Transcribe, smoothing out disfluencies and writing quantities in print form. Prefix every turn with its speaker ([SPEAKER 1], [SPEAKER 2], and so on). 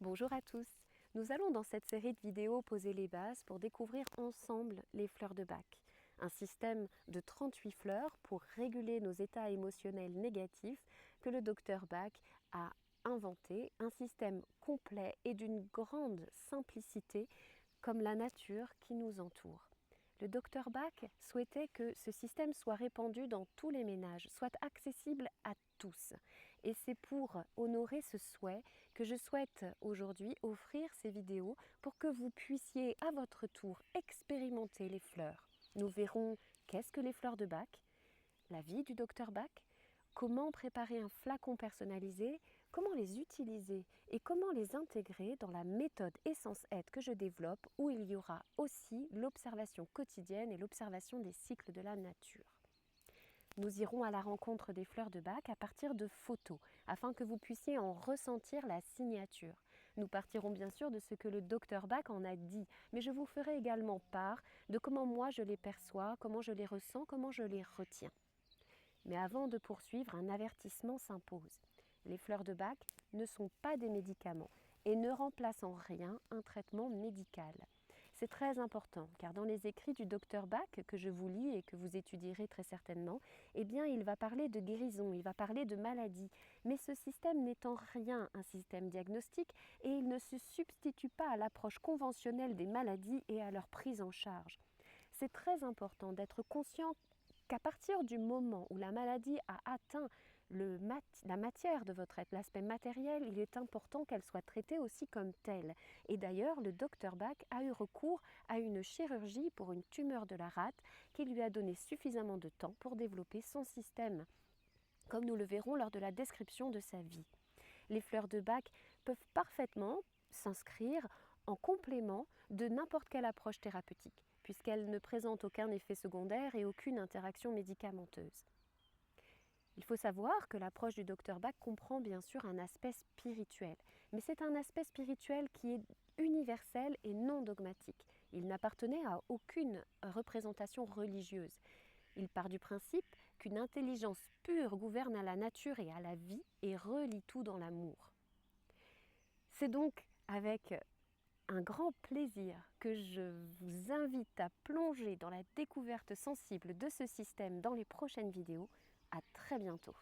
[SPEAKER 1] Bonjour à tous. Nous allons dans cette série de vidéos poser les bases pour découvrir ensemble les fleurs de Bach. Un système de 38 fleurs pour réguler nos états émotionnels négatifs que le docteur Bach a inventé. Un système complet et d'une grande simplicité comme la nature qui nous entoure. Le docteur Bach souhaitait que ce système soit répandu dans tous les ménages, soit accessible à tous. Et c'est pour honorer ce souhait que je souhaite aujourd'hui offrir ces vidéos pour que vous puissiez à votre tour expérimenter les fleurs. Nous verrons qu'est-ce que les fleurs de Bach, la vie du docteur Bach, comment préparer un flacon personnalisé, comment les utiliser et comment les intégrer dans la méthode Essence Aide que je développe où il y aura aussi l'observation quotidienne et l'observation des cycles de la nature. Nous irons à la rencontre des fleurs de Bach à partir de photos afin que vous puissiez en ressentir la signature. Nous partirons bien sûr de ce que le docteur Bach en a dit, mais je vous ferai également part de comment moi je les perçois, comment je les ressens, comment je les retiens. Mais avant de poursuivre, un avertissement s'impose. Les fleurs de Bach ne sont pas des médicaments et ne remplacent en rien un traitement médical. C'est très important car dans les écrits du docteur Bach que je vous lis et que vous étudierez très certainement, eh bien il va parler de guérison, il va parler de maladie. Mais ce système n'est en rien un système diagnostique et il ne se substitue pas à l'approche conventionnelle des maladies et à leur prise en charge. C'est très important d'être conscient qu'à partir du moment où la maladie a atteint la matière de votre être, l'aspect matériel, il est important qu'elle soit traitée aussi comme telle. Et d'ailleurs, le docteur Bach a eu recours à une chirurgie pour une tumeur de la rate qui lui a donné suffisamment de temps pour développer son système, comme nous le verrons lors de la description de sa vie. Les fleurs de Bach peuvent parfaitement s'inscrire en complément de n'importe quelle approche thérapeutique, puisqu'elles ne présentent aucun effet secondaire et aucune interaction médicamenteuse. Il faut savoir que l'approche du docteur Bach comprend bien sûr un aspect spirituel, mais c'est un aspect spirituel qui est universel et non dogmatique. Il n'appartenait à aucune représentation religieuse. Il part du principe qu'une intelligence pure gouverne à la nature et à la vie et relie tout dans l'amour. C'est donc avec un grand plaisir que je vous invite à plonger dans la découverte sensible de ce système dans les prochaines vidéos. À très bientôt.